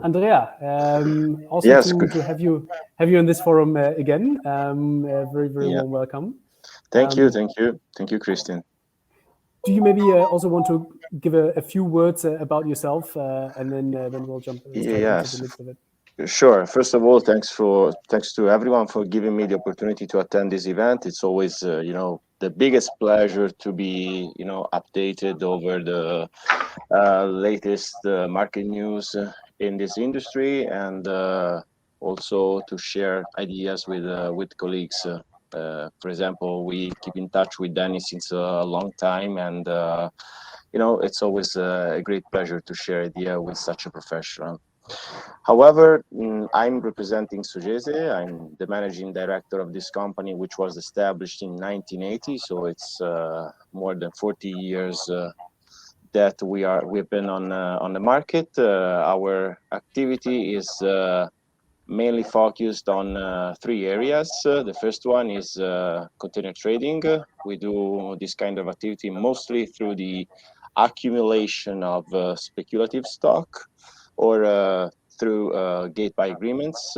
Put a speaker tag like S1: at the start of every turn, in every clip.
S1: Andrea, awesome
S2: Yes,
S1: to have you in this forum again. Very
S2: yeah.
S1: warm welcome.
S2: Thank you,
S1: Um,
S2: thank you, thank you, Christian.
S1: do you maybe also want to give a few words about yourself, and then we'll jump straight into the
S2: Yes,
S1: midst of it.
S2: sure. First of all, thanks to everyone for giving me the opportunity to attend this event. It's always, the biggest pleasure to be, updated over the latest market news in this industry, and also to share ideas with colleagues. For example, we keep in touch with Danny since a long time, and it's always a great pleasure to share idea with such a professional. However, I'm representing Sogese. I'm the managing director of this company, which was established in 1980. So it's more than 40 years that we've been on the market. Our activity is mainly focused on three areas. The first one is container trading. We do this kind of activity mostly through the accumulation of speculative stock or through gate buy agreements.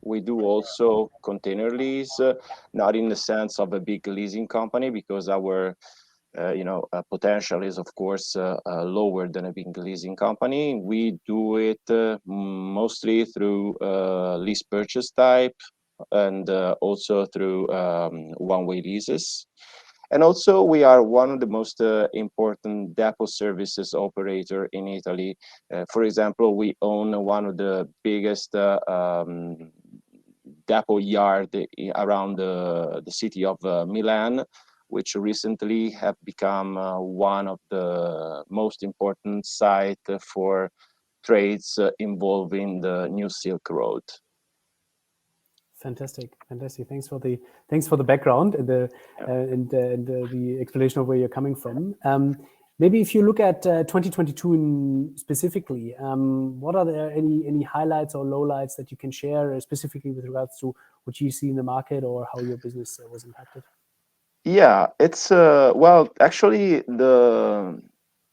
S2: We do also container lease, not in the sense of a big leasing company, because our potential is of course lower than a big leasing company. We do it mostly through lease purchase type, and also through one-way leases. And also we are one of the most important depot services operator in Italy. For example, we own one of the biggest depot yard around the city of Milan, which recently have become one of the most important site for trades involving the new Silk Road.
S1: Fantastic. Thanks for the background and the explanation of where you're coming from. Maybe if you look at 2022 specifically, what are there any highlights or lowlights that you can share specifically with regards to what you see in the market or how your business was impacted?
S2: Yeah, it's well, actually, the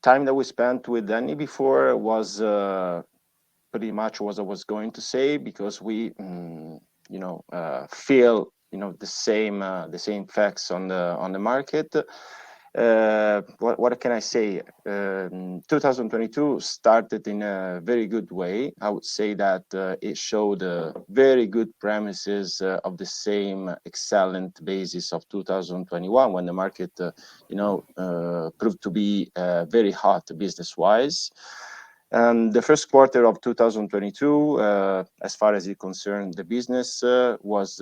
S2: time that we spent with Danny before was pretty much what I was going to say, because we, feel the same facts on the market. What can I say? 2022 started in a very good way. I would say that it showed very good premises of the same excellent basis of 2021, when the market, proved to be very hot business-wise. And the first quarter of 2022, as far as it concerned the business, was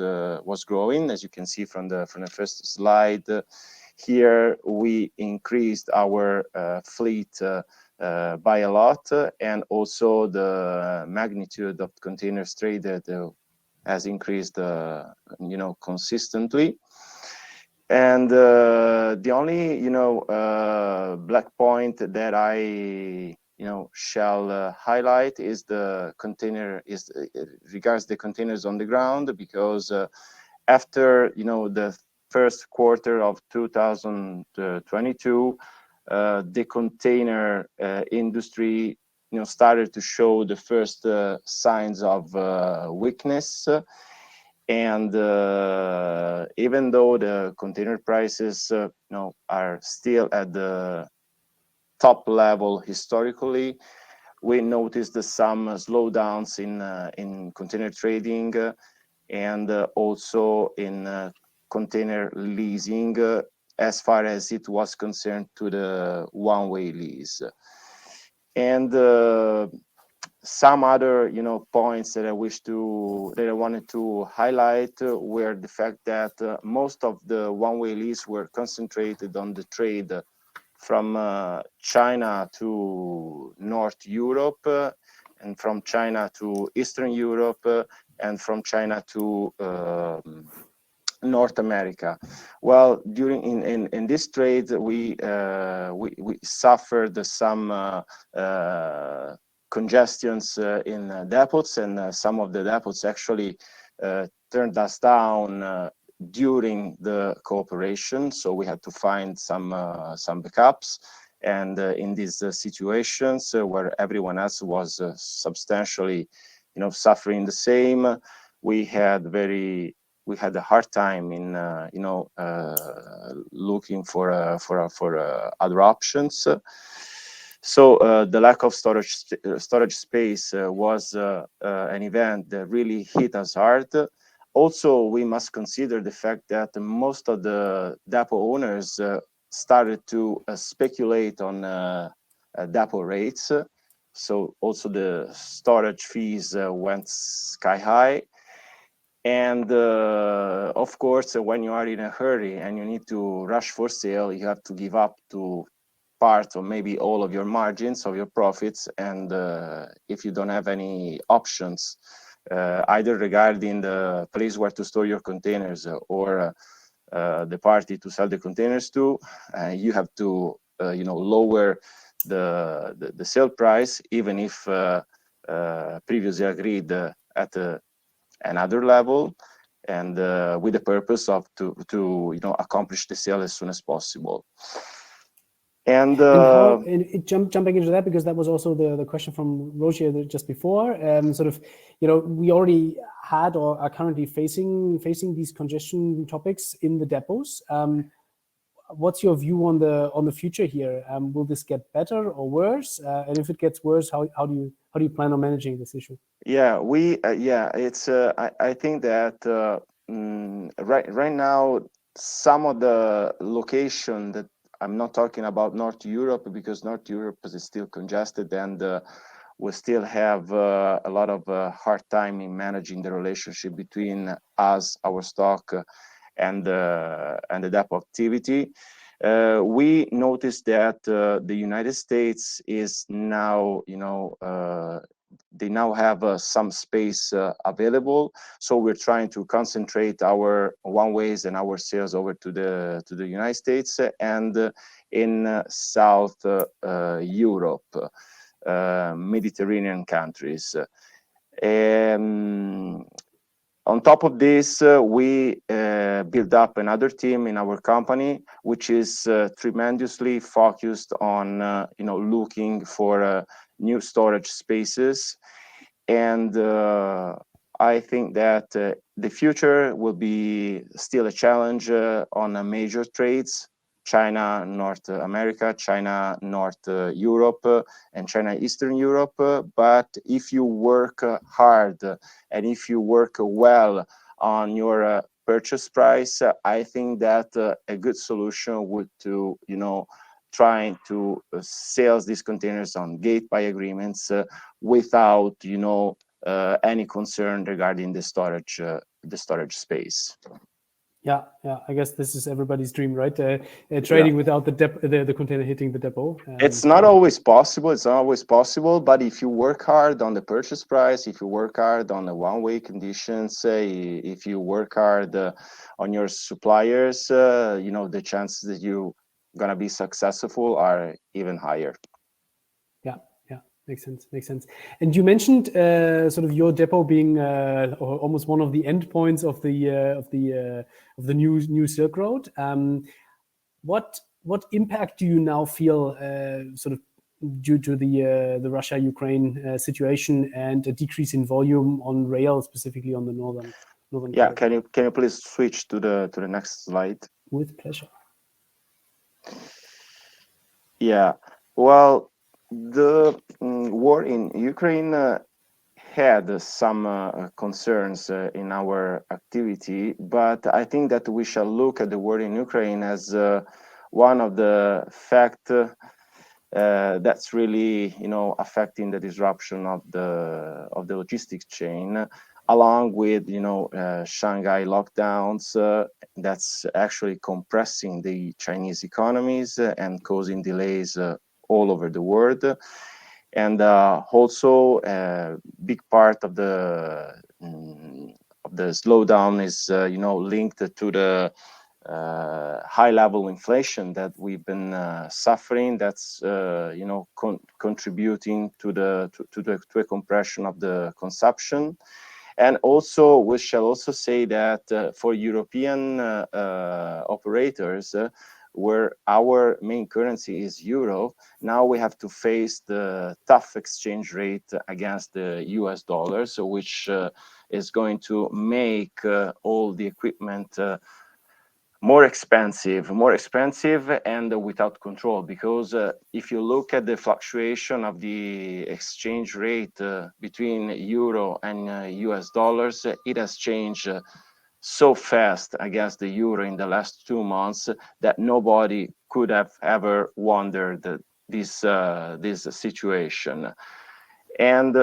S2: growing, as you can see from the first slide. Here we increased our fleet by a lot, and also the magnitude of containers traded has increased, consistently. And the only, black point that I shall highlight is regards the containers on the ground, because after the first quarter of 2022, the container industry started to show the first signs of weakness. And even though the container prices are still at the top level historically, we noticed some slowdowns in container trading, and also in container leasing, as far as it was concerned to the one-way lease. And some other points that I wanted to highlight were the fact that most of the one-way lease were concentrated on the trade from China to North Europe, and from China to Eastern Europe, and from China to North America. Well, in this trade, we suffered some congestions in depots, and some of the depots actually turned us down during the cooperation. So we had to find some backups. And in these situations where everyone else was substantially, suffering the same, we had a hard time in, looking for other options. So the lack of storage space was an event that really hit us hard. Also, we must consider the fact that most of the depot owners started to speculate on depot rates. So also the storage fees went sky high. And of course, when you are in a hurry and you need to rush for sale, you have to give up to part or maybe all of your margins of your profits. And if you don't have any options, either regarding the place where to store your containers or the party to sell the containers to, you have to lower the sale price, even if previously agreed at another level, and with the purpose of to accomplish the sale as soon as possible. And
S1: how, jumping into that, because that was also the question from Roger just before. Sort of, we already had or are currently facing these congestion topics in the depots. What's your view on the future here? Will this get better or worse? And if it gets worse, how do you plan on managing this issue?
S2: Yeah, it's. I think that right now some of the location that I'm not talking about North Europe, because North Europe is still congested and we still have a lot of hard time in managing the relationship between us, our stock, and the depot activity. We noticed that the United States is now, they now have some space available. So we're trying to concentrate our one-ways and our sales over to the United States and in South Europe, Mediterranean countries. On top of this, we built up another team in our company, which is tremendously focused on, looking for new storage spaces. And I think that the future will be still a challenge on major trades: China, North America, China, North Europe, and China, Eastern Europe. But if you work hard and if you work well on your purchase price, I think that a good solution would to, trying to sell these containers on gate buy agreements without, any concern regarding the storage space.
S1: Yeah, I guess this is everybody's dream, right? Trading without the container hitting the depot.
S2: It's not always possible. It's not always possible. But if you work hard on the purchase price, if you work hard on the one-way conditions, if you work hard on your suppliers, the chances that you're gonna be successful are even higher.
S1: Yeah, makes sense. And you mentioned sort of your depot being almost one of the endpoints of the new Silk Road. What impact do you now feel sort of due to the Russia-Ukraine situation and a decrease in volume on rail, specifically on the northern?
S2: Yeah, can you please switch to the next slide?
S1: With pleasure.
S2: Yeah, well, the war in Ukraine had some concerns in our activity, but I think that we shall look at the war in Ukraine as one of the fact that's really, affecting the disruption of the logistics chain, along with, Shanghai lockdowns. That's actually compressing the Chinese economies and causing delays all over the world. And also a big part of the slowdown is, linked to the high level inflation that we've been suffering. That's contributing to a compression of the consumption. And also, we shall also say that for European operators, where our main currency is euro, now we have to face the tough exchange rate against the US dollar, so which is going to make all the equipment more expensive and without control, because if you look at the fluctuation of the exchange rate between euro and US dollars, it has changed so fast against the euro in the last 2 months that nobody could have ever wondered this situation. And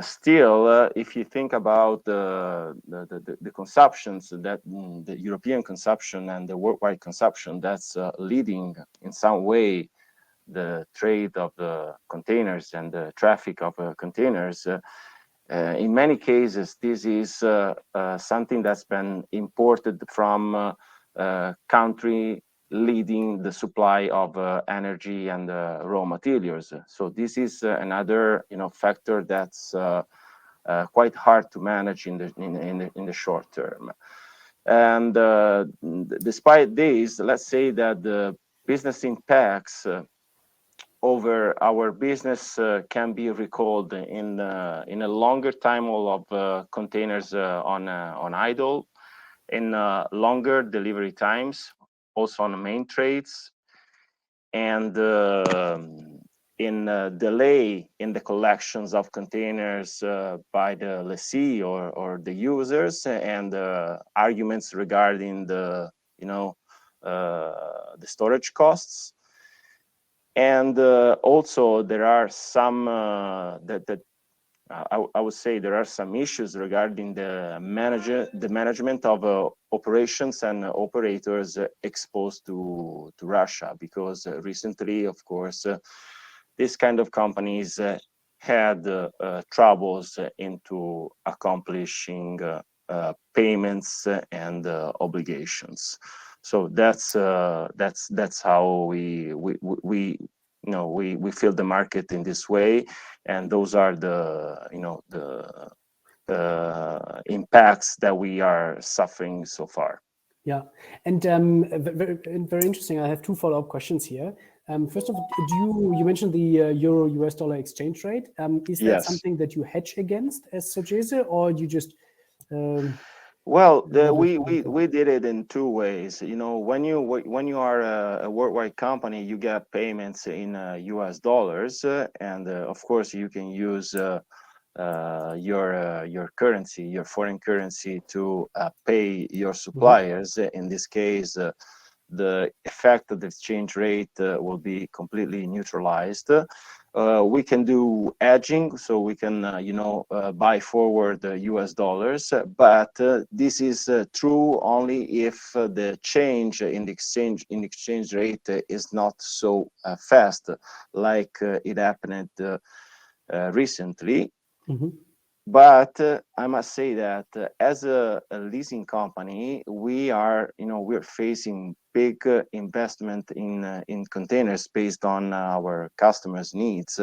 S2: still, if you think about the consumptions that the European consumption and the worldwide consumption, that's leading in some way the trade of the containers and the traffic of containers. In many cases, this is something that's been imported from country leading the supply of energy and raw materials. So this is another, factor that's quite hard to manage in the short term. And despite this, let's say that the business impacts over our business can be recalled in a longer time of containers on idle, in longer delivery times, also on the main trades, and in delay in the collections of containers by the lessee or the users, and arguments regarding the storage costs. And also there are some I would say there are some issues regarding the management of operations and operators exposed to Russia, because recently, of course, this kind of companies had troubles into accomplishing payments and obligations. So that's how we feel the market in this way, and those are the impacts that we are suffering so far.
S1: Yeah, and very interesting. I have 2 follow-up questions here. First of all, you mentioned the euro-US dollar exchange rate. Is that
S2: Yes.
S1: something that you hedge against as Sogese, or you just
S2: well, we did it in 2 ways. When you are a worldwide company, you get payments in US dollars, and of course you can use your currency, your foreign currency, to pay your suppliers. In this case, the effect of the exchange rate will be completely neutralized. We can do hedging, so we can buy forward US dollars, but this is true only if the change in the exchange rate is not so fast, like it happened recently.
S1: Mm-hmm.
S2: But I must say that as a leasing company, we're facing big investment in containers based on our customers' needs,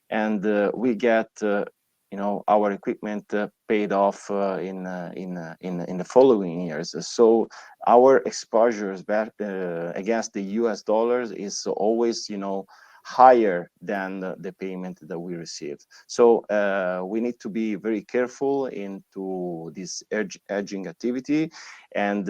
S2: and we get our equipment paid off in the following years. So our exposures back against the US dollars is always higher than the payment that we receive. So we need to be very careful into this hedging activity, and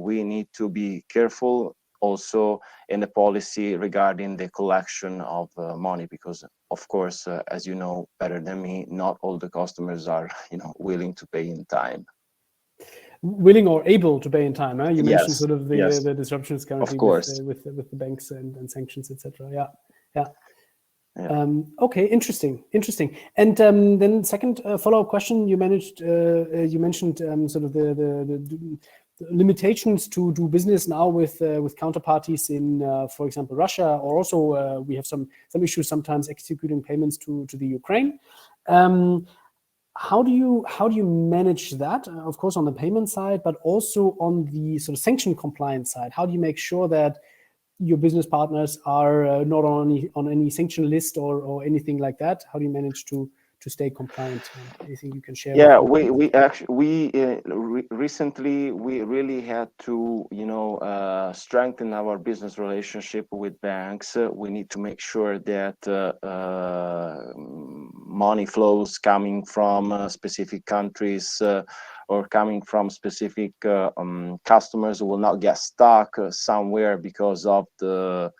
S2: we need to be careful also in the policy regarding the collection of money, because of course, as you know better than me, not all the customers are willing to pay in time.
S1: Willing or able to pay in time. You mentioned
S2: Yes,
S1: sort of the disruptions currently
S2: of course.
S1: with the banks and sanctions, etc. Yeah. Okay, interesting. And then second follow-up question, you mentioned sort of the limitations to do business now with counterparties in, for example, Russia, or also we have some issues sometimes executing payments to the Ukraine. How do you manage that? Of course, on the payment side, but also on the sort of sanction compliance side. How do you make sure that your business partners are not on any sanction list or anything like that? How do you manage to stay compliant? Anything you can share?
S2: Yeah, we actually recently we really had to strengthen our business relationship with banks. We need to make sure that money flows coming from specific countries or coming from specific customers will not get stuck somewhere because of the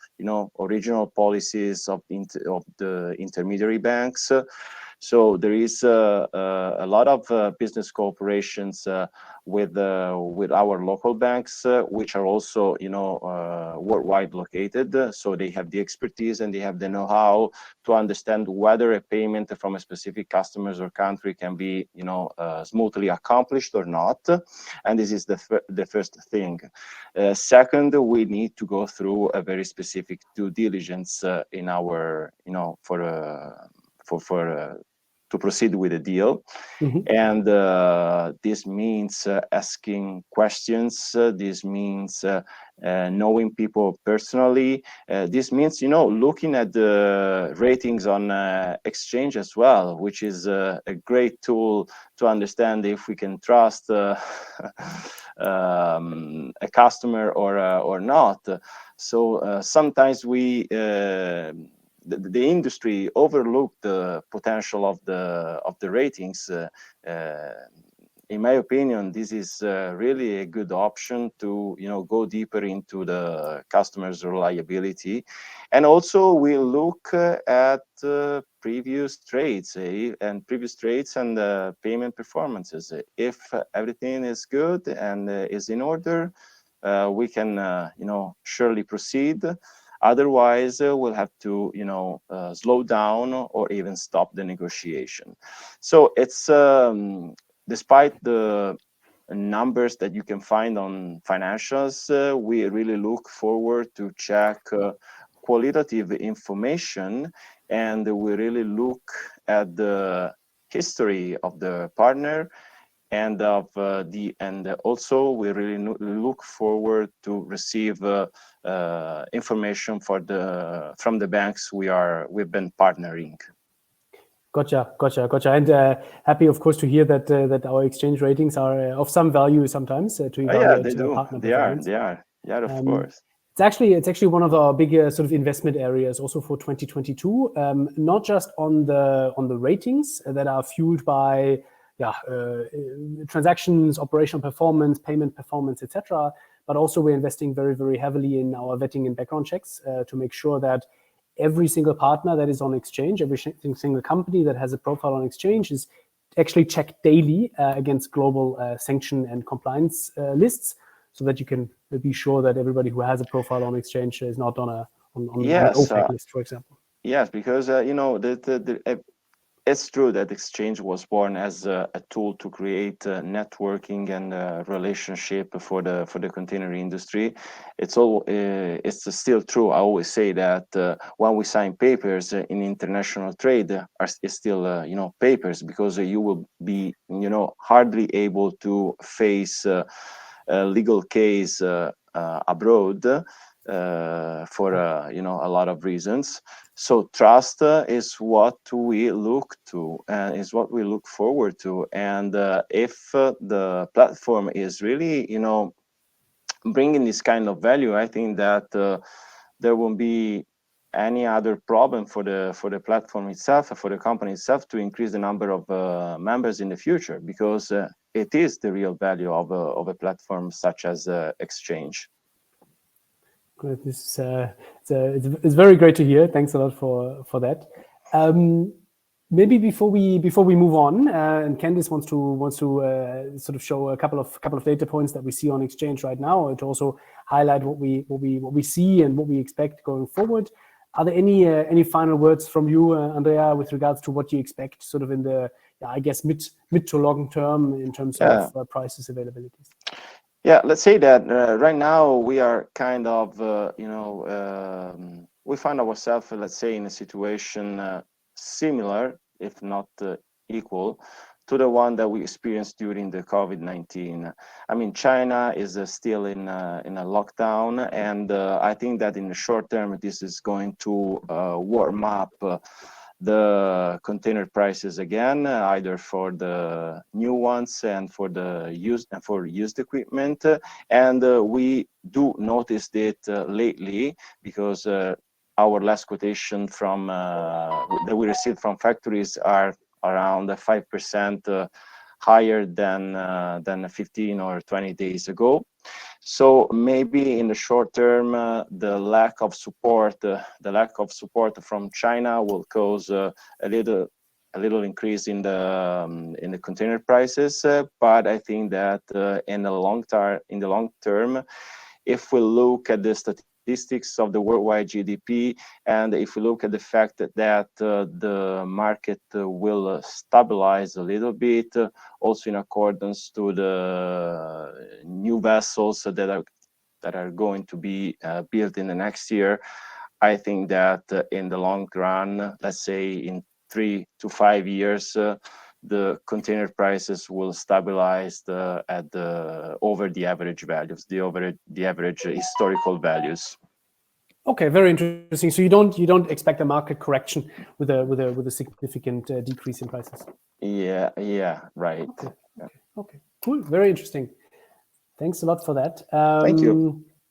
S2: original policies of the intermediary banks. So there is a lot of business cooperations with our local banks, which are also worldwide located. So they have the expertise and they have the know-how to understand whether a payment from a specific customers or country can be smoothly accomplished or not. And this is the first thing. Second, we need to go through a very specific due diligence in our to proceed with a deal. And this means asking questions. This means knowing people personally. This means looking at the ratings on exchange as well, which is a great tool to understand if we can trust a customer or not. So sometimes we the industry overlooked the potential of the ratings. In my opinion, this is really a good option to go deeper into the customer's reliability, and also we look at previous trades and payment performances. If everything is good and is in order, we can surely proceed. Otherwise, we'll have to, slow down or even stop the negotiation. So it's despite the numbers that you can find on financials, we really look forward to check qualitative information, and we really look at the history of the partner and also we really look forward to receive information from the banks we've been partnering.
S1: Gotcha. And happy, of course, to hear that our exchange ratings are of some value sometimes to evaluate partner performance.
S2: They are. Yeah, of course.
S1: It's actually one of our bigger sort of investment areas also for 2022. Not just on the ratings that are fueled by transactions, operational performance, payment performance, etc. But also we're investing very, very heavily in our vetting and background checks to make sure that every single partner that is on exchange, every single company that has a profile on exchange is actually checked daily against global sanction and compliance lists, so that you can be sure that everybody who has a profile on exchange is not on an OPEC list, for example.
S2: Yes, because it's true that exchange was born as a tool to create networking and relationship for the container industry. It's still true. I always say that when we sign papers in international trade, it's still papers, because you will be hardly able to face a legal case abroad for a lot of reasons. So trust is what we look to and is what we look forward to. And if the platform is really bringing this kind of value, I think that there won't be any other problem for the platform itself, for the company itself, to increase the number of members in the future, because it is the real value of a platform such as exchange.
S1: Good. It's very great to hear. Thanks a lot for that. Maybe before we move on, and Candice wants to sort of show a couple of data points that we see on exchange right now, to also highlight what we see and what we expect going forward. Are there any final words from you, Andrea, with regards to what you expect sort of in the I guess mid to long term in terms of prices, availabilities?
S2: Yeah, let's say that right now we are kind of, we find ourselves, let's say, in a situation similar, if not equal, to the one that we experienced during the COVID-19. I mean, China is still in a lockdown, and I think that in the short term, this is going to warm up the container prices again, either for the new ones and for the used equipment. And we do notice it lately, because our last quotation from that we received from factories are around 5% higher than 15 or 20 days ago. So maybe in the short term, the lack of support from China will cause a little increase in the container prices. But I think that in the long term, if we look at the statistics of the worldwide GDP, and if we look at the fact that the market will stabilize a little bit, also in accordance to the new vessels that are going to be built in the next year, I think that in the long run, let's say in 3 to 5 years, the container prices will stabilize over the average values, the average historical values.
S1: Okay, very interesting. So you don't expect a market correction with a significant decrease in prices?
S2: Yeah, right.
S1: Okay, cool. Very interesting. Thanks a lot for that.
S2: Thank you.